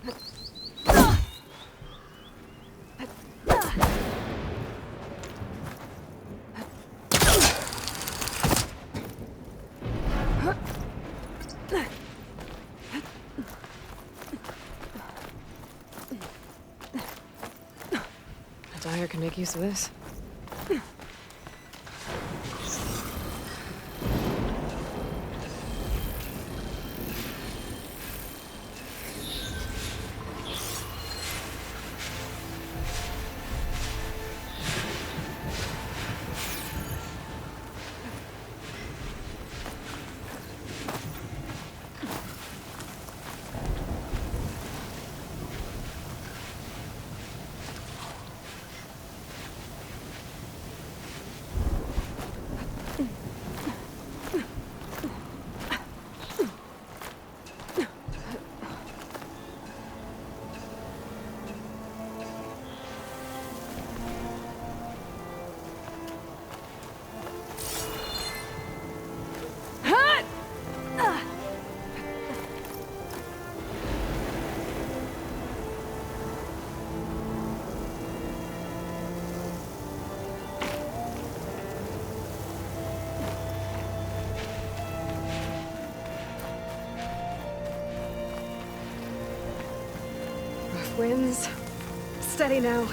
A dyer can make use of this. Winds. Steady now.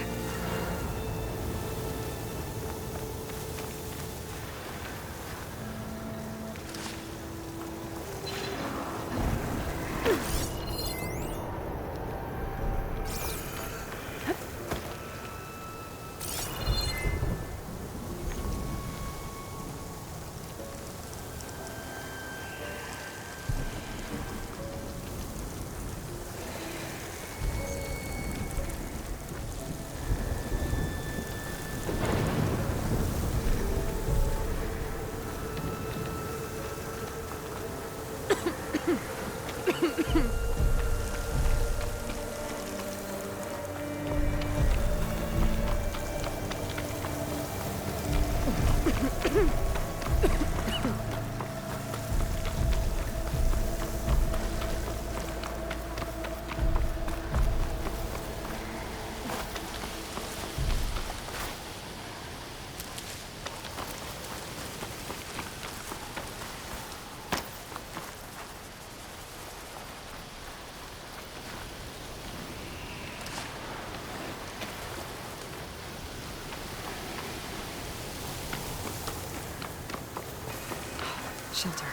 Shelter.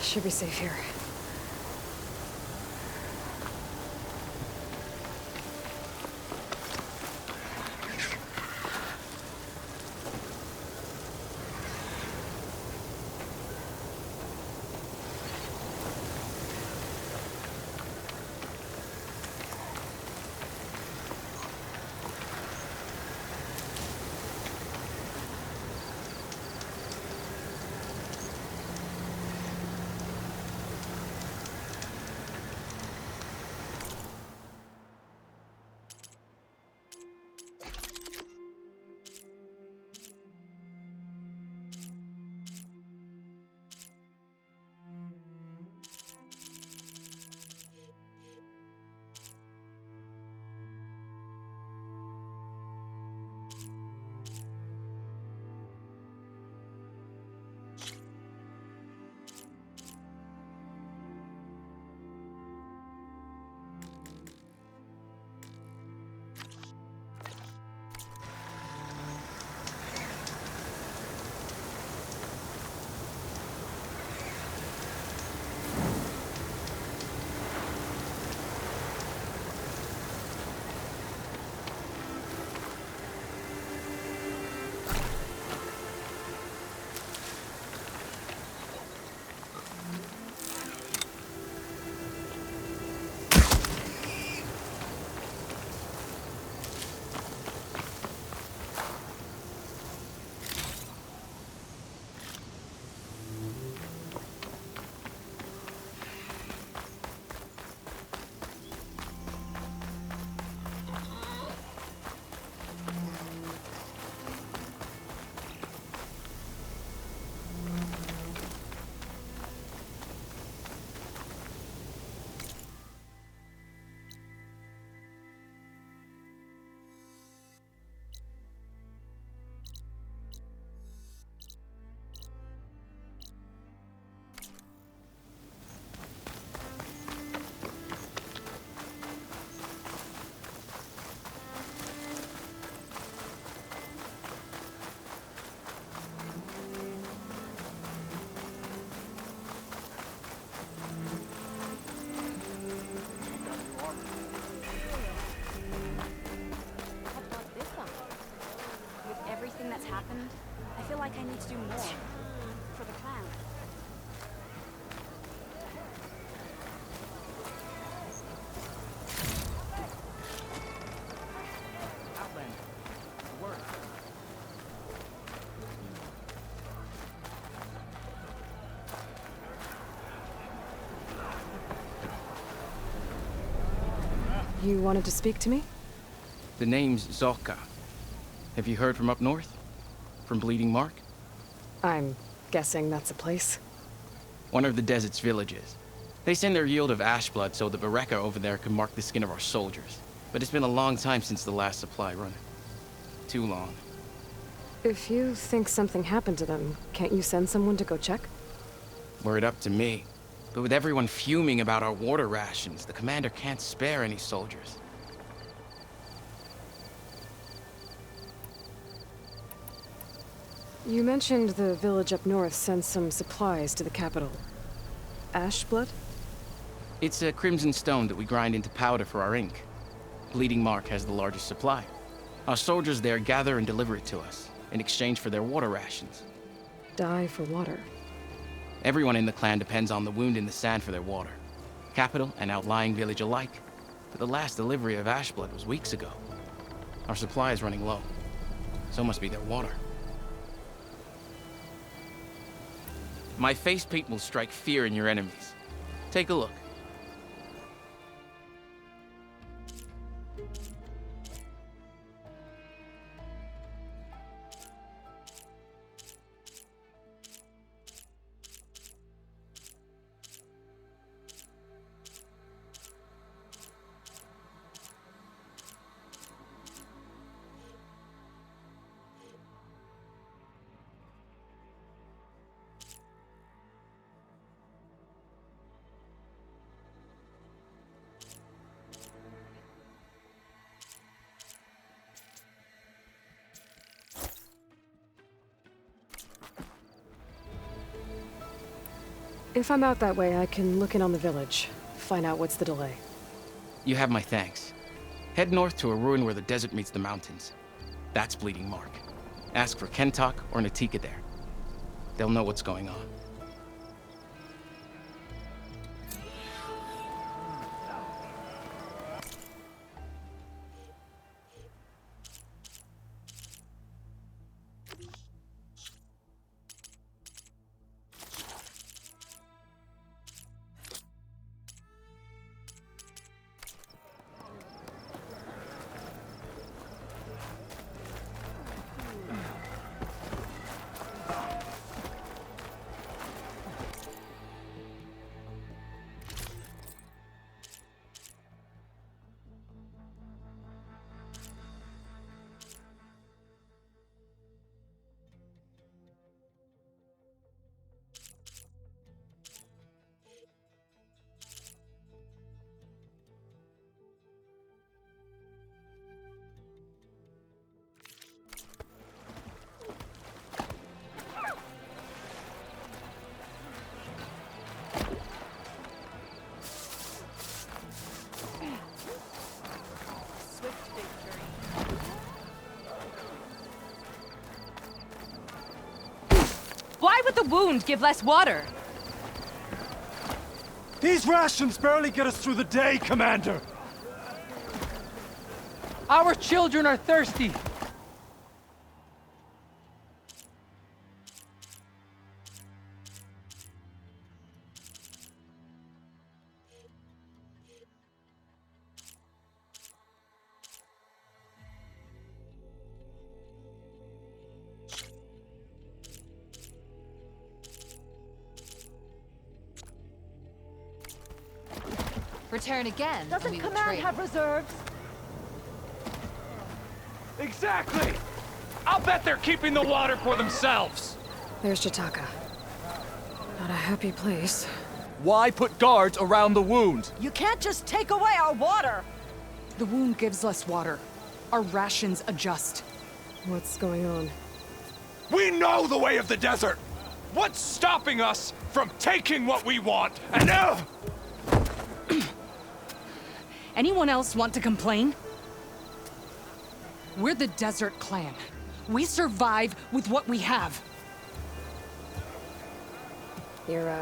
Should be safe here. need to do more for the clan. Outlander. Word. You wanted to speak to me? The name's Zolka. Have you heard from up north? From Bleeding Mark? I'm guessing that's a place. One of the desert's villages. They send their yield of ash blood so the Bereka over there can mark the skin of our soldiers. But it's been a long time since the last supply run. Too long. If you think something happened to them, can't you send someone to go check? Were it up to me. But with everyone fuming about our water rations, the commander can't spare any soldiers. You mentioned the village up north sent some supplies to the capital. Ash blood? It's a crimson stone that we grind into powder for our ink. Bleeding Mark has the largest supply. Our soldiers there gather and deliver it to us, in exchange for their water rations. Die for water. Everyone in the clan depends on the wound in the sand for their water. Capital and outlying village alike. But the last delivery of ash blood was weeks ago. Our supply is running low. So must be their water. My face paint will strike fear in your enemies. Take a look. If I'm out that way, I can look in on the village, find out what's the delay. You have my thanks. Head north to a ruin where the desert meets the mountains. That's Bleeding Mark. Ask for Kentok or Natika there. They'll know what's going on. Why would the wound give less water? These rations barely get us through the day, Commander! Our children are thirsty! Return again, and Doesn't we will Command trade. have reserves? Exactly! I'll bet they're keeping the water for themselves! There's Jataka. Not a happy place. Why put guards around the wound? You can't just take away our water! The wound gives less water. Our rations adjust. What's going on? We know the way of the desert! What's stopping us from taking what we want? And now... Anyone else want to complain? We're the Desert Clan. We survive with what we have. Your,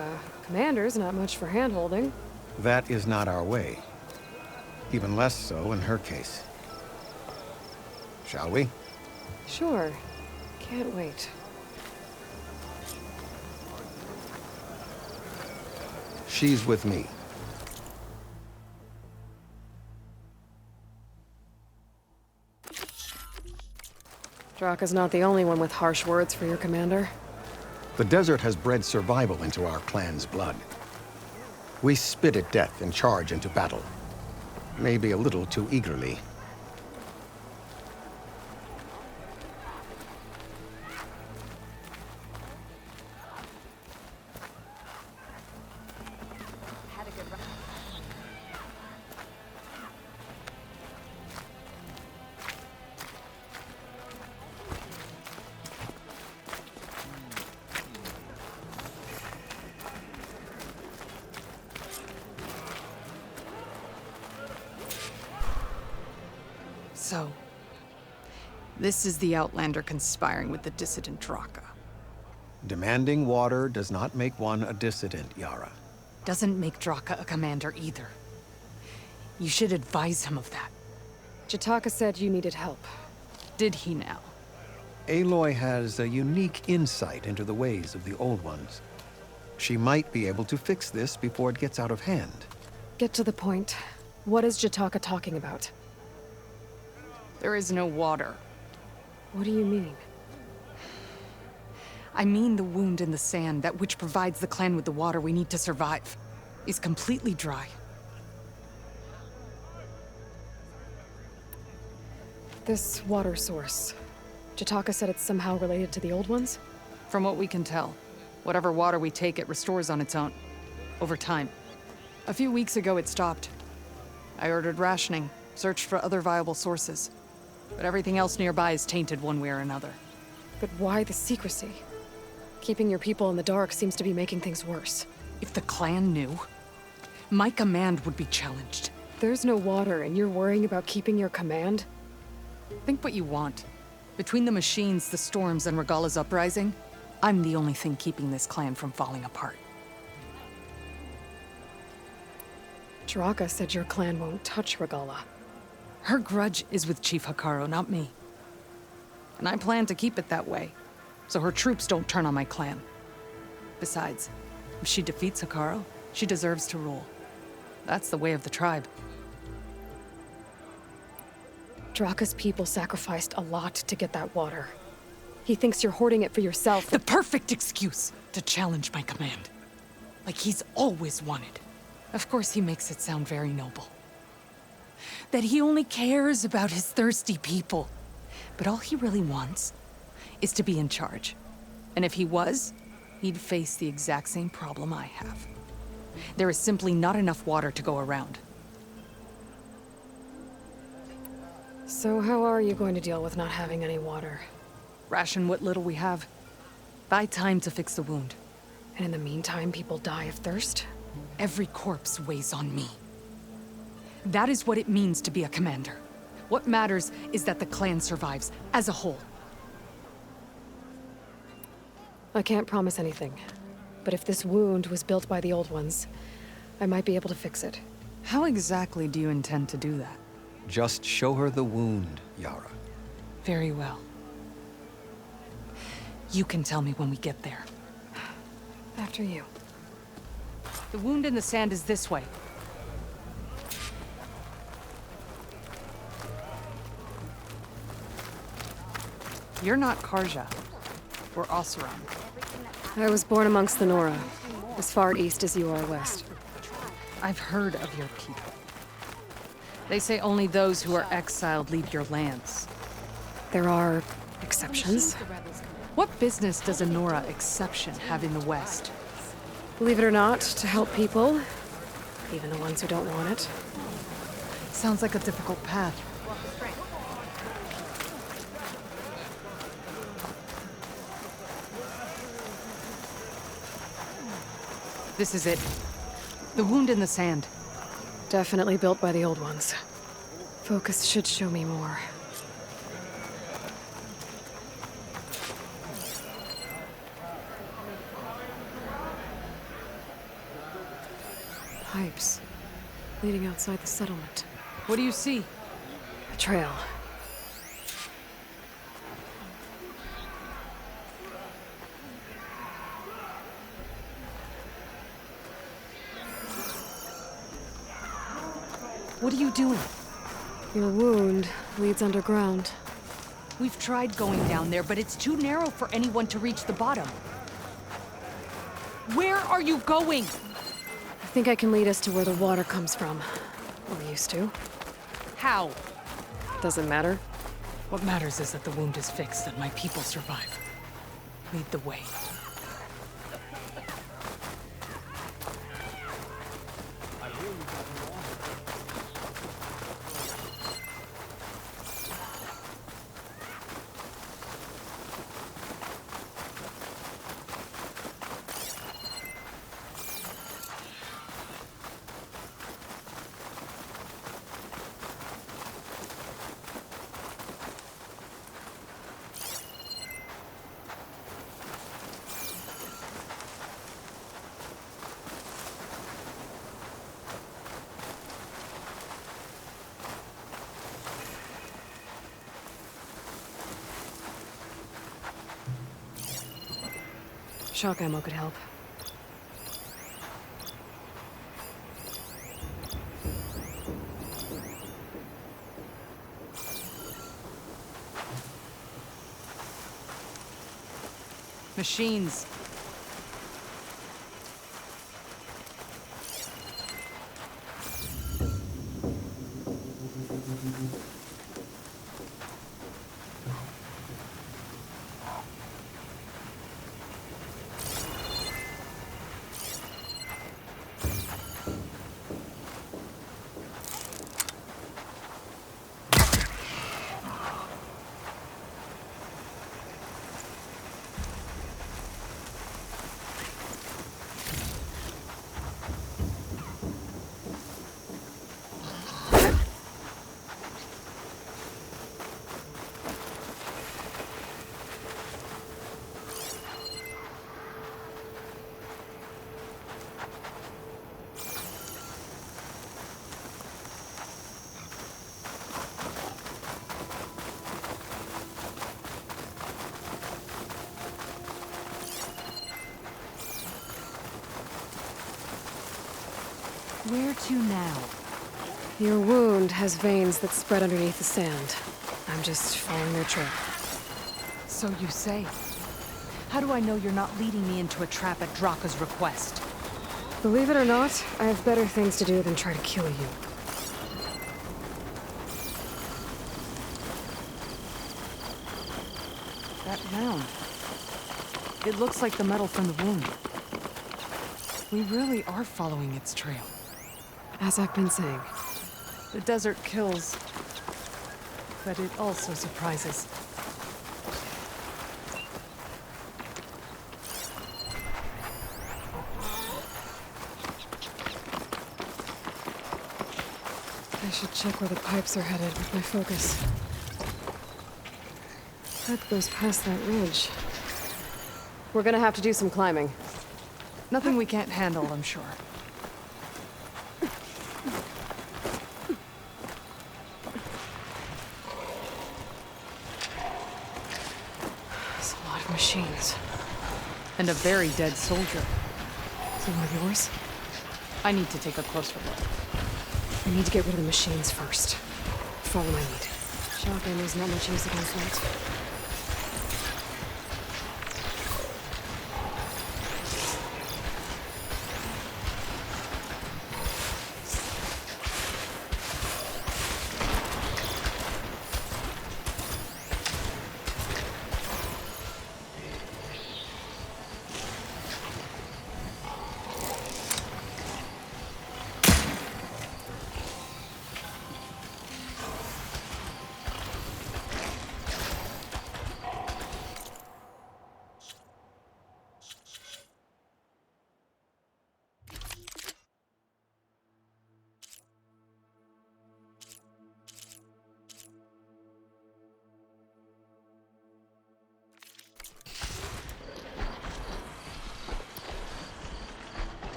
commander's not much for hand-holding. That is not our way. Even less so in her case. Shall we? Sure. Can't wait. She's with me. Draka's not the only one with harsh words for your commander. The desert has bred survival into our clan's blood. We spit at death and charge into battle. Maybe a little too eagerly. Had a good run. So, this is the Outlander conspiring with the dissident Draka. Demanding water does not make one a dissident, Yara. Doesn't make Draka a commander either. You should advise him of that. Jataka said you needed help. Did he now? Aloy has a unique insight into the ways of the Old Ones. She might be able to fix this before it gets out of hand. Get to the point. What is Jataka talking about? There is no water. What do you mean? I mean the wound in the sand, that which provides the clan with the water we need to survive, is completely dry. This water source. Jataka said it's somehow related to the Old Ones? From what we can tell, whatever water we take, it restores on its own. Over time. A few weeks ago, it stopped. I ordered rationing, searched for other viable sources. But everything else nearby is tainted one way or another. But why the secrecy? Keeping your people in the dark seems to be making things worse. If the clan knew, my command would be challenged. There's no water and you're worrying about keeping your command? Think what you want. Between the machines, the storms, and Regala's uprising, I'm the only thing keeping this clan from falling apart. Draka said your clan won't touch Regala. Her grudge is with Chief Hikaru, not me. And I plan to keep it that way, so her troops don't turn on my clan. Besides, if she defeats Hikaru, she deserves to rule. That's the way of the tribe. Draka's people sacrificed a lot to get that water. He thinks you're hoarding it for yourself. The perfect excuse to challenge my command. Like he's always wanted. Of course he makes it sound very noble. That he only cares about his thirsty people. But all he really wants is to be in charge. And if he was, he'd face the exact same problem I have. There is simply not enough water to go around. So how are you going to deal with not having any water? Ration what little we have. Buy time to fix the wound. And in the meantime, people die of thirst? Every corpse weighs on me. That is what it means to be a commander. What matters is that the clan survives, as a whole. I can't promise anything. But if this wound was built by the Old Ones, I might be able to fix it. How exactly do you intend to do that? Just show her the wound, Yara. Very well. You can tell me when we get there. After you. The wound in the sand is this way. You're not Karja. We're Oseram. I was born amongst the Nora, as far east as you are west. I've heard of your people. They say only those who are exiled leave your lands. There are exceptions. What business does a Nora exception have in the West? Believe it or not, to help people, even the ones who don't want it. Sounds like a difficult path. This is it. The wound in the sand. Definitely built by the Old Ones. Focus should show me more. Pipes leading outside the settlement. What do you see? A trail. What are you doing? Your wound leads underground. We've tried going down there, but it's too narrow for anyone to reach the bottom. Where are you going? I think I can lead us to where the water comes from. Or used to. How? Doesn't matter. What matters is that the wound is fixed and my people survive. Lead the way. Shock ammo could help. Machines. Where to now? Your wound has veins that spread underneath the sand. I'm just following their trail. So you say. How do I know you're not leading me into a trap at Draka's request? Believe it or not, I have better things to do than try to kill you. That round. It looks like the metal from the wound. We really are following its trail. As I've been saying. The desert kills, but it also surprises. I should check where the pipes are headed with my focus. Pipe goes past that ridge. We're gonna have to do some climbing. Nothing we can't handle, I'm sure. There's a lot of machines. And a very dead soldier. Is it one of yours? I need to take a closer look. We need to get rid of the machines first. Follow my lead. Shock ammo's not much use against that.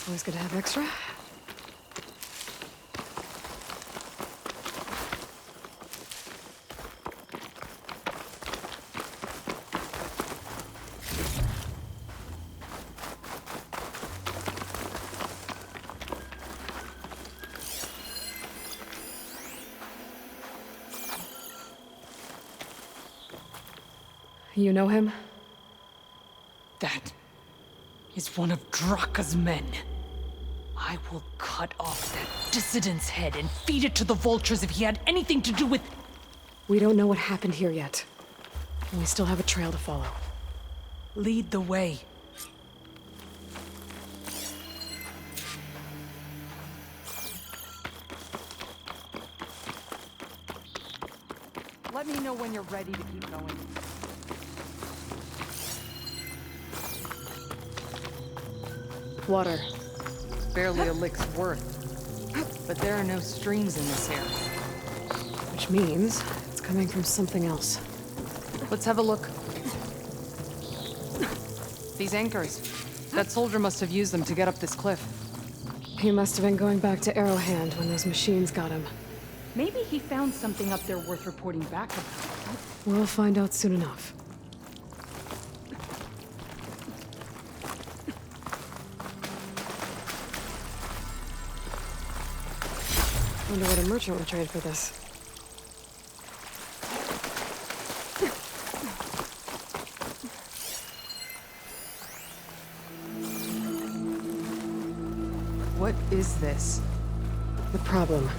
Always good to have extra. You know him? That is one of Draka's men. I will cut off that dissident's head and feed it to the vultures if he had anything to do with... We don't know what happened here yet. And we still have a trail to follow. Lead the way. Let me know when you're ready to keep going. Water. Barely a lick's worth. But there are no streams in this area. Which means it's coming from something else. Let's have a look. These anchors. That soldier must have used them to get up this cliff. He must have been going back to Arrowhand when those machines got him. Maybe he found something up there worth reporting back about. We'll find out soon enough. Wonder what a merchant would trade for this. What is this? The problem.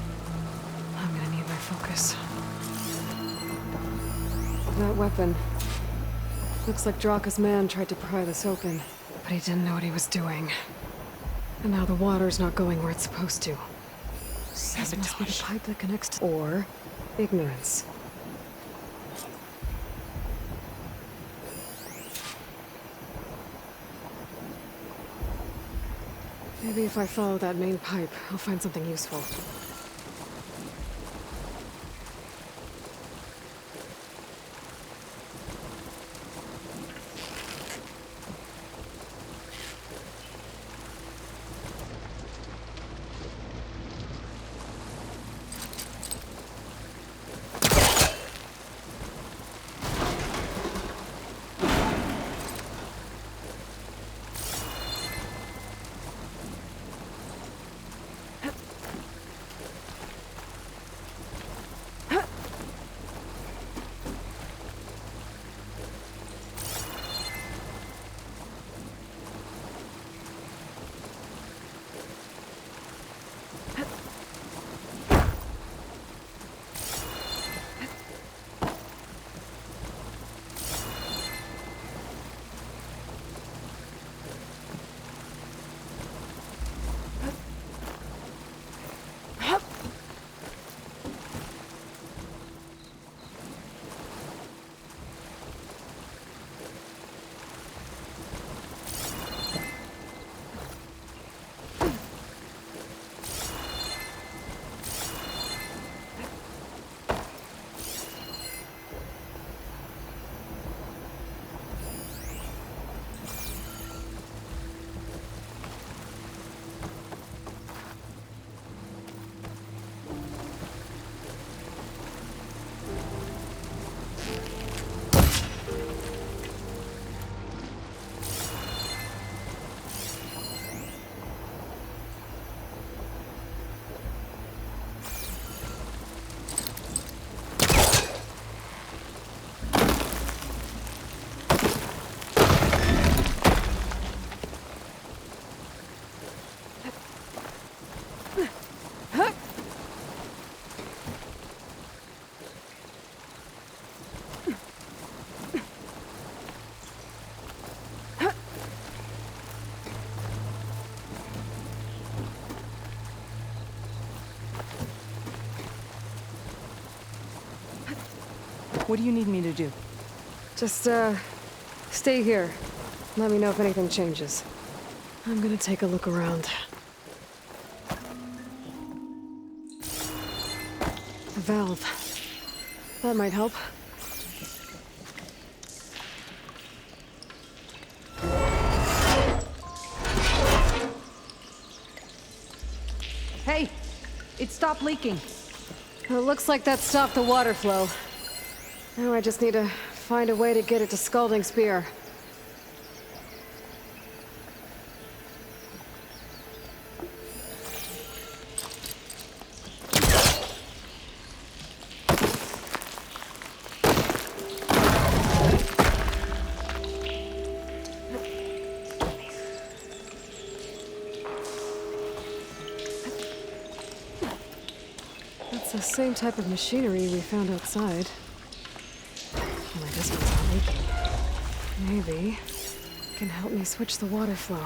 I'm gonna need my focus. That weapon. Looks like Draka's man tried to pry this open, but he didn't know what he was doing. And now the water's not going where it's supposed to. This must be the pipe that connects to... Or ignorance. Maybe if I follow that main pipe, I'll find something useful. What do you need me to do? Just, stay here. Let me know if anything changes. I'm gonna take a look around. A valve. That might help. It stopped leaking. Well, it looks like that stopped the water flow. Now I just need to find a way to get it to Scalding Spear. It's the same type of machinery we found outside. Only this one's not leaking. Maybe it can help me switch the water flow.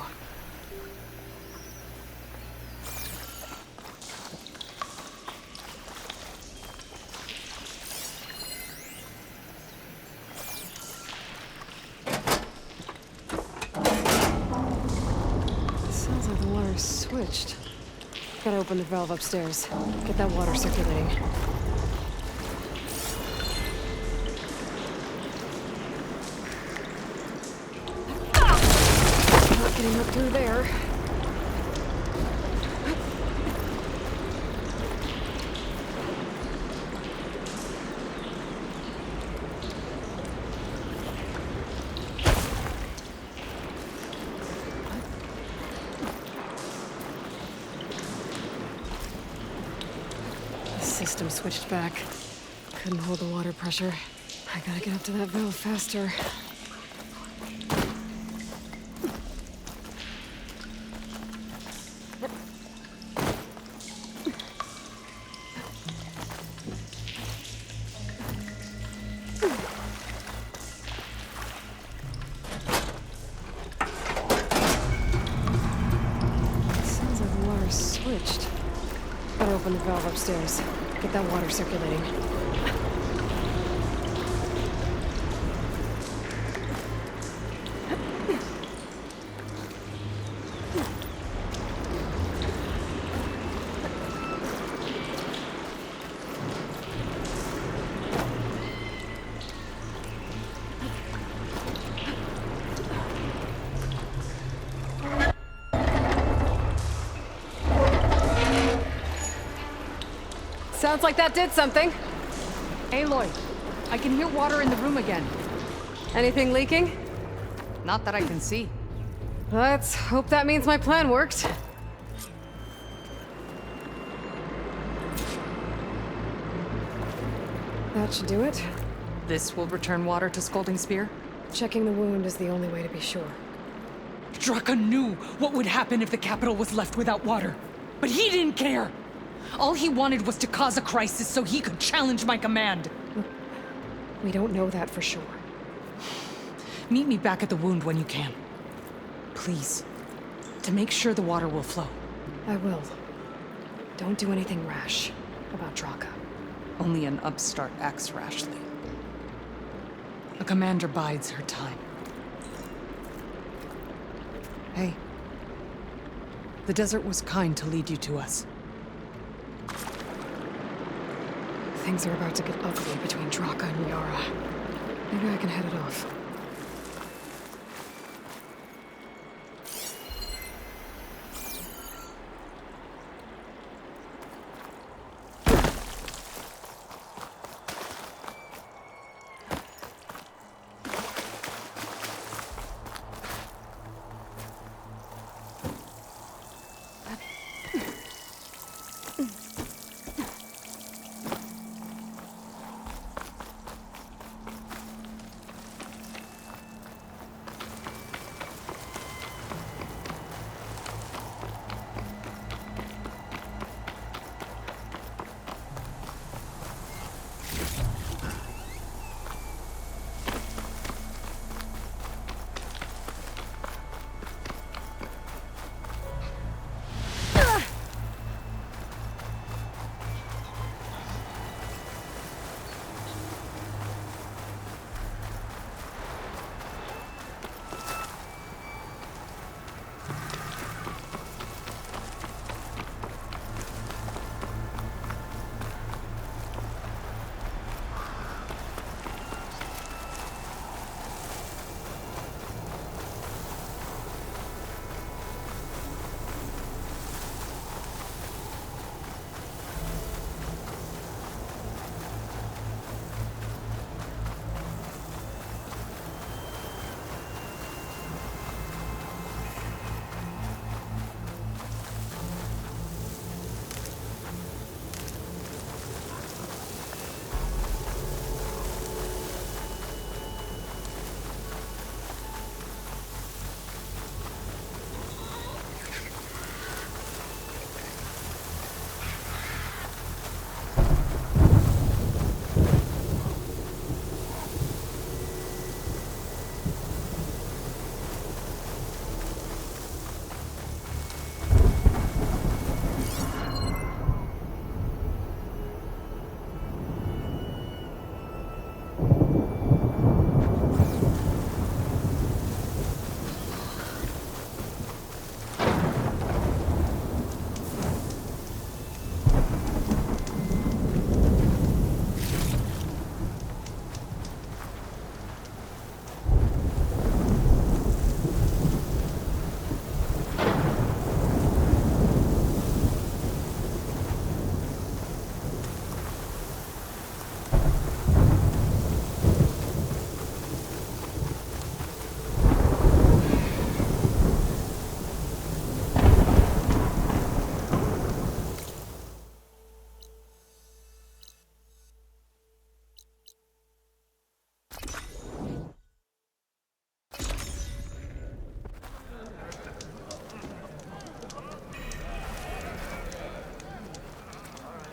Sounds like the water's switched. Gotta open the valve upstairs. Get that water circulating. Not getting up through there. The system switched back. Couldn't hold the water pressure. I gotta get up to that valve faster. Sounds like the water's switched. Gotta open the valve upstairs. Get that water circulating. Sounds like that did something. Aloy, I can hear water in the room again. Anything leaking? Not that I can see. Let's hope that means my plan worked. That should do it. This will return water to Scalding Spear? Checking the wound is the only way to be sure. Draka knew what would happen if the capital was left without water. But he didn't care! All he wanted was to cause a crisis so he could challenge my command. We don't know that for sure. Meet me back at the wound when you can. Please. To make sure the water will flow. I will. Don't do anything rash about Draka. Only an upstart acts rashly. A commander bides her time. Hey. The desert was kind to lead you to us. Things are about to get ugly between Draka and Yara. Maybe I can head it off.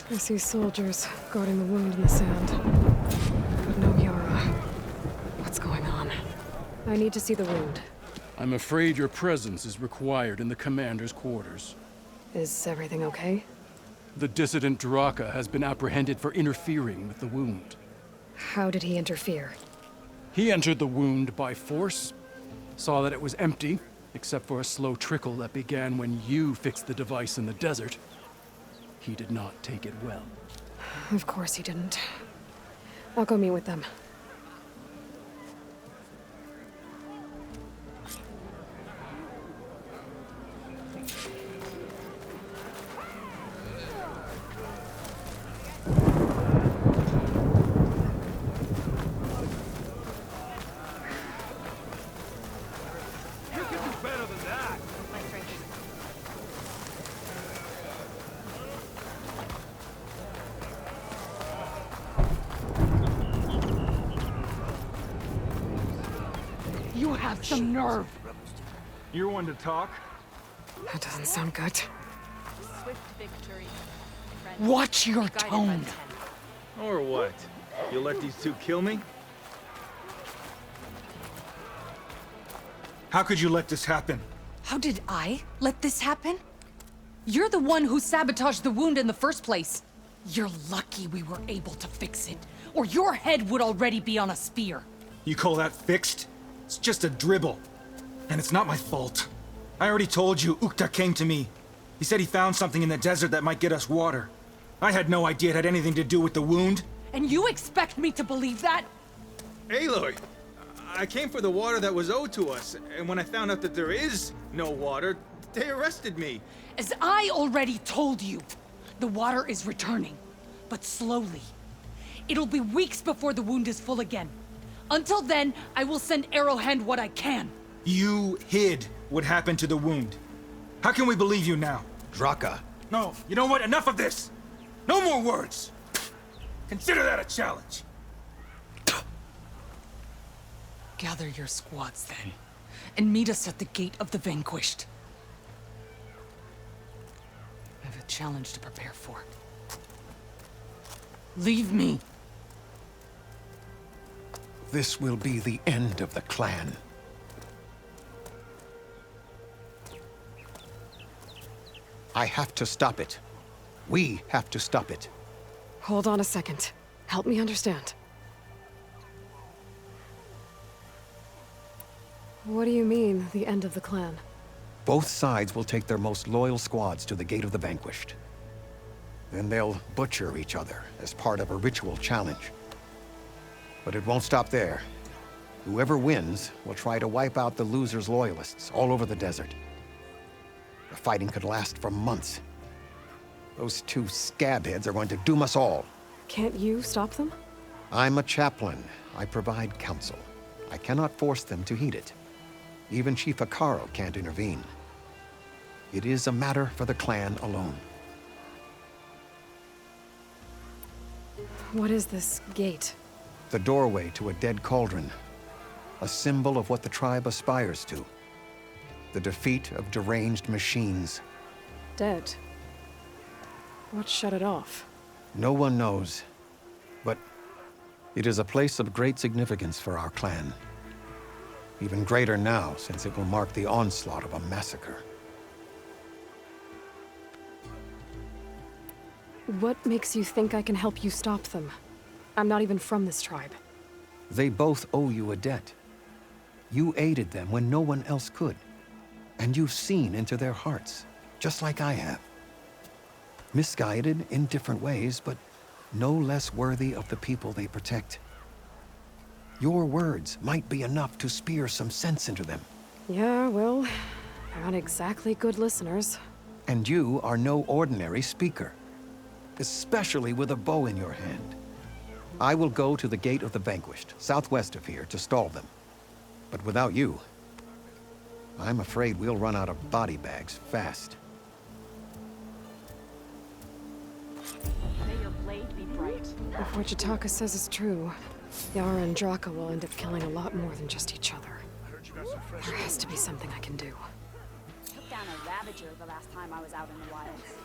I see soldiers guarding the wound in the sand. But no Yara. What's going on? I need to see the wound. I'm afraid your presence is required in the commander's quarters. Is everything okay? The dissident Draka has been apprehended for interfering with the wound. How did he interfere? He entered the wound by force, saw that it was empty, except for a slow trickle that began when you fixed the device in the desert. He did not take it well. Of course he didn't. I'll go meet with them. You have some nerve. You're one to talk? That doesn't sound good. Swift victory. Watch your tone. Or what? You'll let these two kill me? How could you let this happen? How did I let this happen? You're the one who sabotaged the wound in the first place. You're lucky we were able to fix it, or your head would already be on a spear. You call that fixed? It's just a dribble. And it's not my fault. I already told you, Ukta came to me. He said he found something in the desert that might get us water. I had no idea it had anything to do with the wound. And you expect me to believe that? Aloy, I came for the water that was owed to us, and when I found out that there is no water, they arrested me. As I already told you, the water is returning, but slowly. It'll be weeks before the wound is full again. Until then, I will send Arrowhand what I can. You hid what happened to the wound. How can we believe you now? Draka. No, you know what? Enough of this! No more words! Consider that a challenge. Gather your squads then, and meet us at the Gate of the Vanquished. I have a challenge to prepare for. Leave me. This will be the end of the clan. I have to stop it. We have to stop it. Hold on a second. Help me understand. What do you mean, the end of the clan? Both sides will take their most loyal squads to the Gate of the Vanquished. Then they'll butcher each other as part of a ritual challenge. But it won't stop there. Whoever wins will try to wipe out the loser's loyalists all over the desert. The fighting could last for months. Those two scabheads are going to doom us all. Can't you stop them? I'm a chaplain. I provide counsel. I cannot force them to heed it. Even Chief Akaro can't intervene. It is a matter for the clan alone. What is this gate? The doorway to a dead cauldron. A symbol of what the tribe aspires to. The defeat of deranged machines. Dead. What shut it off? No one knows. But it is a place of great significance for our clan. Even greater now, since it will mark the onslaught of a massacre. What makes you think I can help you stop them? I'm not even from this tribe. They both owe you a debt. You aided them when no one else could. And you've seen into their hearts, just like I have. Misguided in different ways, but no less worthy of the people they protect. Your words might be enough to spear some sense into them. Yeah, well, they're not exactly good listeners. And you are no ordinary speaker. Especially with a bow in your hand. I will go to the Gate of the Vanquished, southwest of here, to stall them. But without you, I'm afraid we'll run out of body bags fast. May your blade be bright. If what Jataka says is true, Yara and Draka will end up killing a lot more than just each other. There has to be something I can do. Took down a ravager the last time I was out in the wilds.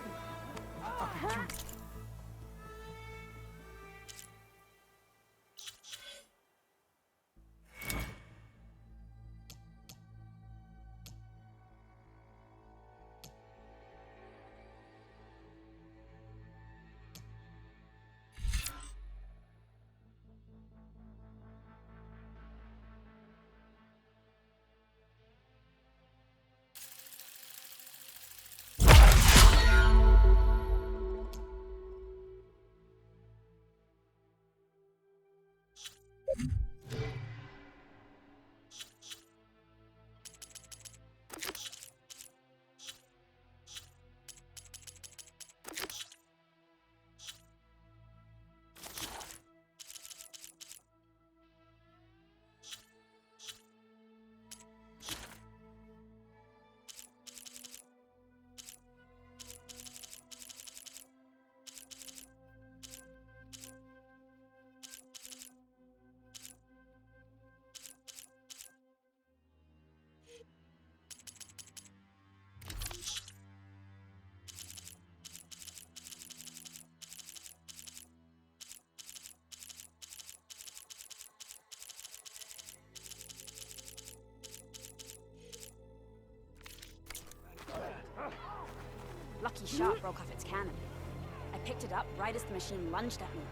Lucky shot broke off its cannon. I picked it up right as the machine lunged at me.